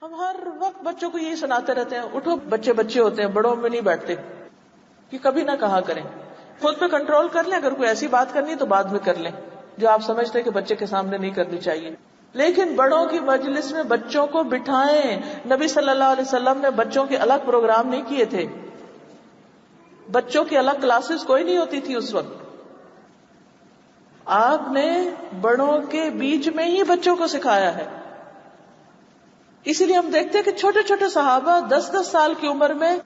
ہم ہر وقت بچوں کو یہی سناتے رہتے ہیں، اٹھو بچے بچے ہوتے ہیں، بڑوں میں نہیں بیٹھتے، کہ کبھی نہ کہا کریں. خود پہ کنٹرول کر لیں، اگر کوئی ایسی بات کرنی ہے تو بعد میں کر لیں جو آپ سمجھتے ہیں کہ بچے کے سامنے نہیں کرنی چاہیے. لیکن بڑوں کی مجلس میں بچوں کو بٹھائیں. نبی صلی اللہ علیہ وسلم نے بچوں کے الگ پروگرام نہیں کیے تھے، بچوں کی الگ کلاسز کوئی نہیں ہوتی تھی اس وقت. آپ نے بڑوں کے بیچ میں ہی بچوں کو سکھایا ہے. اسی لیے ہم دیکھتے ہیں کہ چھوٹے چھوٹے صحابہ 10-10 سال کی عمر میں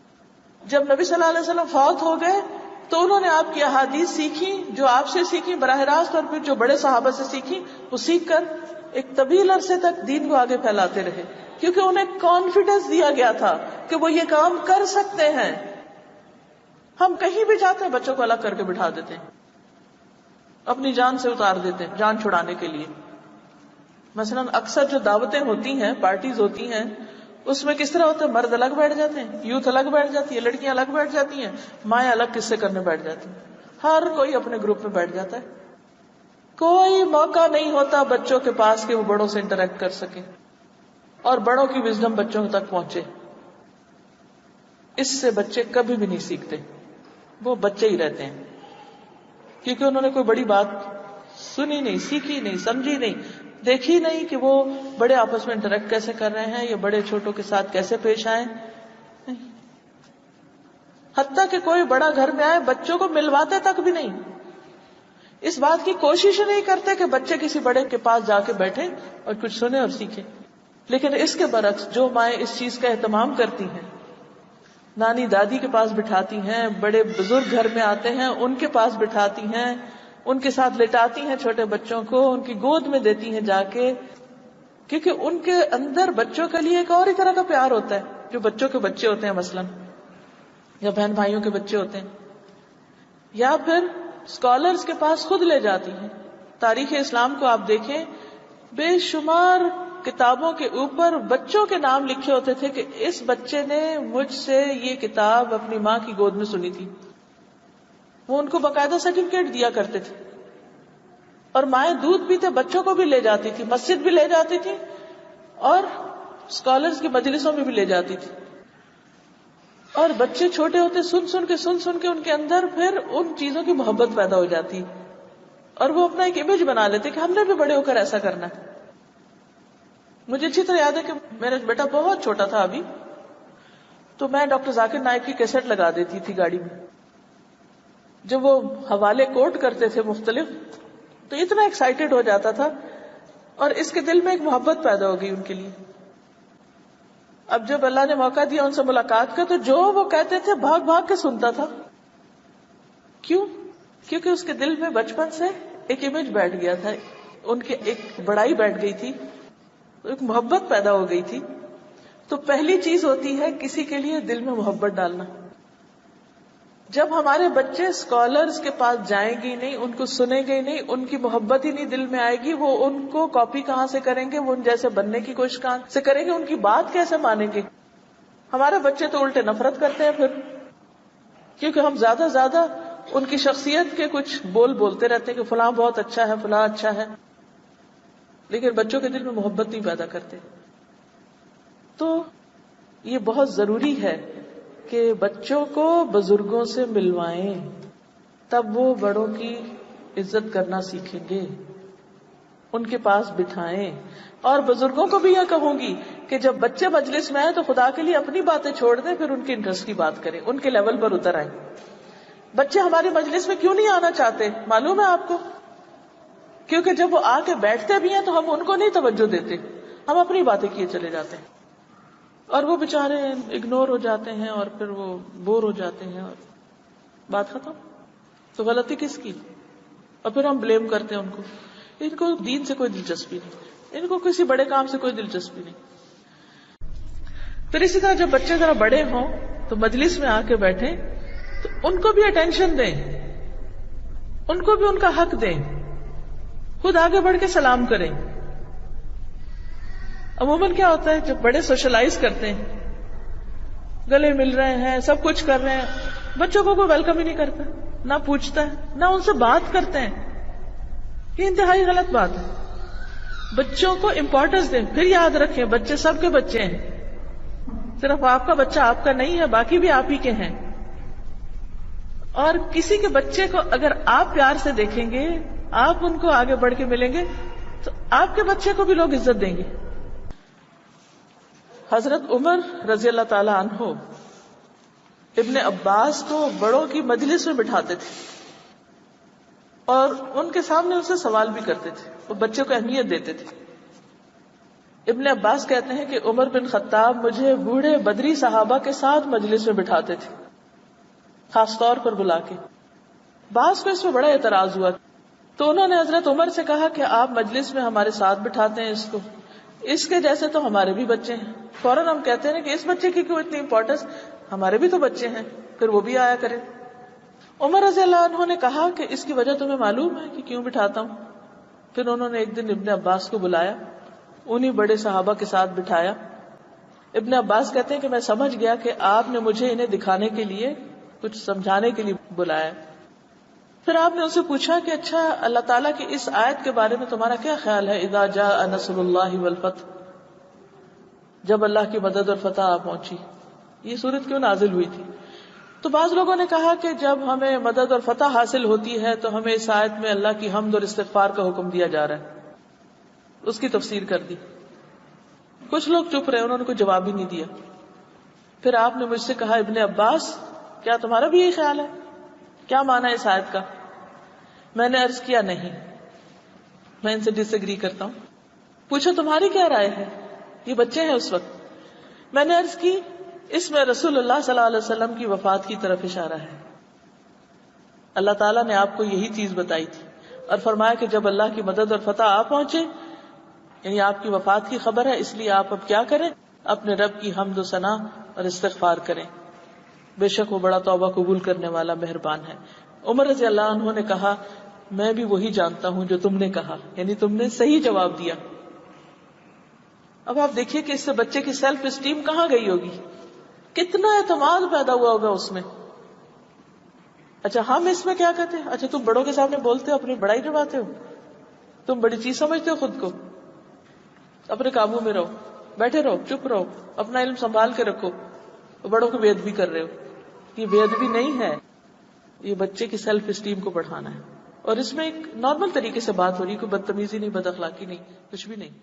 جب نبی صلی اللہ علیہ وسلم فوت ہو گئے تو انہوں نے آپ کی احادیث سیکھی، جو آپ سے سیکھی براہ راست، اور پھر جو بڑے صحابہ سے سیکھی وہ سیکھ کر ایک طویل عرصے تک دین کو آگے پھیلاتے رہے، کیونکہ انہیں کانفیڈنس دیا گیا تھا کہ وہ یہ کام کر سکتے ہیں. ہم کہیں بھی جاتے ہیں بچوں کو الگ کر کے بٹھا دیتے ہیں، اپنی جان سے اتار دیتے ہیں جان چھڑانے کے لیے. مثلا اکثر جو دعوتیں ہوتی ہیں، پارٹیز ہوتی ہیں، اس میں کس طرح ہوتا ہے، مرد الگ بیٹھ جاتے ہیں، یوتھ الگ بیٹھ جاتی ہے، لڑکیاں الگ بیٹھ جاتی ہیں، مائیں الگ قصے کرنے بیٹھ جاتی ہیں، ہر کوئی اپنے گروپ میں بیٹھ جاتا ہے. کوئی موقع نہیں ہوتا بچوں کے پاس کہ وہ بڑوں سے انٹریکٹ کر سکے اور بڑوں کی وزڈم بچوں تک پہنچے. اس سے بچے کبھی بھی نہیں سیکھتے، وہ بچے ہی رہتے ہیں، کیونکہ انہوں نے کوئی بڑی بات سنی نہیں، سیکھی نہیں، سمجھی نہیں، دیکھی نہیں کہ وہ بڑے آپس میں انٹریکٹ کیسے کر رہے ہیں یا بڑے چھوٹوں کے ساتھ کیسے پیش آئیں. حتیٰ کہ کوئی بڑا گھر میں آئے بچوں کو ملواتے تک بھی نہیں، اس بات کی کوشش نہیں کرتے کہ بچے کسی بڑے کے پاس جا کے بیٹھے اور کچھ سنیں اور سیکھیں. لیکن اس کے برعکس جو مائیں اس چیز کا اہتمام کرتی ہیں، نانی دادی کے پاس بٹھاتی ہیں، بڑے بزرگ گھر میں آتے ہیں ان کے پاس بٹھاتی ہیں، ان کے ساتھ لٹاتی ہیں چھوٹے بچوں کو، ان کی گود میں دیتی ہیں جا کے، کیونکہ ان کے اندر بچوں کے لیے ایک اور ہی طرح کا پیار ہوتا ہے. جو بچوں کے بچے ہوتے ہیں مثلاً، یا بہن بھائیوں کے بچے ہوتے ہیں، یا پھر اسکالرز کے پاس خود لے جاتی ہیں. تاریخ اسلام کو آپ دیکھیں، بے شمار کتابوں کے اوپر بچوں کے نام لکھے ہوتے تھے کہ اس بچے نے مجھ سے یہ کتاب اپنی ماں کی گود میں سنی تھی. وہ ان کو باقاعدہ سرٹیفکیٹ دیا کرتے تھے. اور مائیں دودھ پیتے بچوں کو بھی لے جاتی تھی، مسجد بھی لے جاتی تھی اور اسکالرز کی مجلسوں میں بھی لے جاتی تھی. اور بچے چھوٹے ہوتے سن سن کے ان کے اندر پھر ان چیزوں کی محبت پیدا ہو جاتی اور وہ اپنا ایک امیج بنا لیتے کہ ہم نے بھی بڑے ہو کر ایسا کرنا ہے. مجھے اچھی طرح یاد ہے کہ میرا بیٹا بہت چھوٹا تھا ابھی، تو میں ڈاکٹر ذاکر نائک کی کیسٹ لگا دیتی تھی گاڑی میں. جب وہ حوالے کوٹ کرتے تھے مختلف تو اتنا ایکسائٹیڈ ہو جاتا تھا اور اس کے دل میں ایک محبت پیدا ہو گئی ان کے لیے. اب جب اللہ نے موقع دیا ان سے ملاقات کا تو جو وہ کہتے تھے بھاگ بھاگ کے سنتا تھا. کیوں؟ کیونکہ اس کے دل میں بچپن سے ایک امیج بیٹھ گیا تھا، ان کی ایک بڑائی بیٹھ گئی تھی، ایک محبت پیدا ہو گئی تھی. تو پہلی چیز ہوتی ہے کسی کے لیے دل میں محبت ڈالنا. جب ہمارے بچے اسکالرز کے پاس جائیں گے نہیں، ان کو سنیں گے نہیں، ان کی محبت ہی نہیں دل میں آئے گی، وہ ان کو کاپی کہاں سے کریں گے، وہ ان جیسے بننے کی کوشش کہاں سے کریں گے، ان کی بات کیسے مانیں گے. ہمارے بچے تو الٹے نفرت کرتے ہیں پھر، کیونکہ ہم زیادہ ان کی شخصیت کے کچھ بولتے رہتے ہیں کہ فلاں بہت اچھا ہے، فلاں اچھا ہے، لیکن بچوں کے دل میں محبت نہیں پیدا کرتے. تو یہ بہت ضروری ہے کہ بچوں کو بزرگوں سے ملوائیں، تب وہ بڑوں کی عزت کرنا سیکھیں گے. ان کے پاس بٹھائیں. اور بزرگوں کو بھی یہ کہوں گی کہ جب بچے مجلس میں آئے تو خدا کے لیے اپنی باتیں چھوڑ دیں، پھر ان کے انٹرسٹ کی بات کریں، ان کے لیول پر اتر آئیں. بچے ہماری مجلس میں کیوں نہیں آنا چاہتے معلوم ہے آپ کو؟ کیونکہ جب وہ آ کے بیٹھتے بھی ہیں تو ہم ان کو نہیں توجہ دیتے، ہم اپنی باتیں کیے چلے جاتے ہیں اور وہ بےچارے اگنور ہو جاتے ہیں اور پھر وہ بور ہو جاتے ہیں اور بات ختم. تو غلطی کس کی؟ اور پھر ہم بلیم کرتے ہیں ان کو دین سے کوئی دلچسپی نہیں، ان کو کسی بڑے کام سے کوئی دلچسپی نہیں. پھر اسی طرح جب بچے ذرا بڑے ہوں تو مجلس میں آ کے بیٹھیں تو ان کو بھی اٹینشن دیں، ان کو بھی ان کا حق دیں، خود آگے بڑھ کے سلام کریں. عموماً کیا ہوتا ہے جب بڑے سوشلائز کرتے ہیں، گلے مل رہے ہیں، سب کچھ کر رہے ہیں، بچوں کو کوئی ویلکم ہی نہیں کرتا، نہ پوچھتا ہے، نہ ان سے بات کرتے ہیں. یہ انتہائی غلط بات ہے. بچوں کو امپورٹنس دیں. پھر یاد رکھیں بچے سب کے بچے ہیں, صرف آپ کا بچہ آپ کا نہیں ہے, باقی بھی آپ ہی کے ہیں. اور کسی کے بچے کو اگر آپ پیار سے دیکھیں گے, آپ ان کو آگے بڑھ کے ملیں گے, تو آپ کے بچے کو بھی لوگ عزت دیں گے. حضرت عمر رضی اللہ تعالی عنہ ابن عباس کو بڑوں کی مجلس میں بٹھاتے تھے اور ان کے سامنے ان سے سوال بھی کرتے تھے, وہ بچوں کو اہمیت دیتے تھے. ابن عباس کہتے ہیں کہ عمر بن خطاب مجھے بوڑھے بدری صحابہ کے ساتھ مجلس میں بٹھاتے تھے, خاص طور پر بلا کے. بعض کو اس میں بڑا اعتراض ہوا, تو انہوں نے حضرت عمر سے کہا کہ آپ مجلس میں ہمارے ساتھ بٹھاتے ہیں اس کو, اس کے جیسے تو ہمارے بھی بچے ہیں. فوراً ہم کہتے ہیں کہ اس بچے کی کیوں اتنی امپورٹنس, ہمارے بھی تو بچے ہیں, پھر وہ بھی آیا کریں. عمر رضی اللہ عنہ نے کہا کہ اس کی وجہ تمہیں معلوم ہے کہ کیوں بٹھاتا ہوں. پھر انہوں نے ایک دن ابن عباس کو بلایا, انہی بڑے صحابہ کے ساتھ بٹھایا. ابن عباس کہتے ہیں کہ میں سمجھ گیا کہ آپ نے مجھے انہیں دکھانے کے لیے, کچھ سمجھانے کے لیے بلایا. پھر آپ نے ان سے پوچھا کہ اچھا اللہ تعالیٰ کی اس آیت کے بارے میں تمہارا کیا خیال ہے, اذا جاء نصر اللہ والفتح, جب اللہ کی مدد اور فتح آ پہنچی, یہ سورت کیوں نازل ہوئی تھی؟ تو بعض لوگوں نے کہا کہ جب ہمیں مدد اور فتح حاصل ہوتی ہے تو ہمیں اس آیت میں اللہ کی حمد اور استغفار کا حکم دیا جا رہا ہے, اس کی تفسیر کر دی. کچھ لوگ چپ رہے, انہوں نے کوئی جواب ہی نہیں دیا. پھر آپ نے مجھ سے کہا ابن عباس کیا تمہارا بھی یہی خیال ہے, کیا معنی ہے اس آیت کا؟ میں نے عرض کیا نہیں, میں ان سے ڈس ایگری کرتا ہوں. پوچھا تمہاری کیا رائے ہے, یہ بچے ہیں اس وقت. میں نے عرض کی اس میں رسول اللہ صلی اللہ علیہ وسلم کی وفات کی طرف اشارہ ہے. اللہ تعالیٰ نے آپ کو یہی چیز بتائی تھی اور فرمایا کہ جب اللہ کی مدد اور فتح آ پہنچے, یعنی آپ کی وفات کی خبر ہے, اس لیے آپ اب کیا کریں, اپنے رب کی حمد و ثنا اور استغفار کریں, بے شک وہ بڑا توبہ قبول کرنے والا مہربان ہے. عمر رضی اللہ عنہ نے کہا میں بھی وہی جانتا ہوں جو تم نے کہا, یعنی تم نے صحیح جواب دیا. اب آپ دیکھیے کہ اس سے بچے کی سیلف اسٹیم کہاں گئی ہوگی, کتنا اعتماد پیدا ہوا ہوگا اس میں. اچھا ہم اس میں کیا کہتے ہیں, اچھا تم بڑوں کے سامنے بولتے ہو, اپنی بڑائی نبھاتے ہو, تم بڑی چیز سمجھتے ہو خود کو, اپنے قابو میں رہو, بیٹھے رہو, چپ رہو, اپنا علم سنبھال کے رکھو, بڑوں کو بے ادبی کر رہے ہو. یہ بے ادبی نہیں ہے, یہ بچے کی سیلف اسٹیم کو بڑھانا ہے. اور اس میں ایک نارمل طریقے سے بات ہو رہی ہے, کوئی بدتمیزی نہیں, بد اخلاقی نہیں, کچھ بھی نہیں.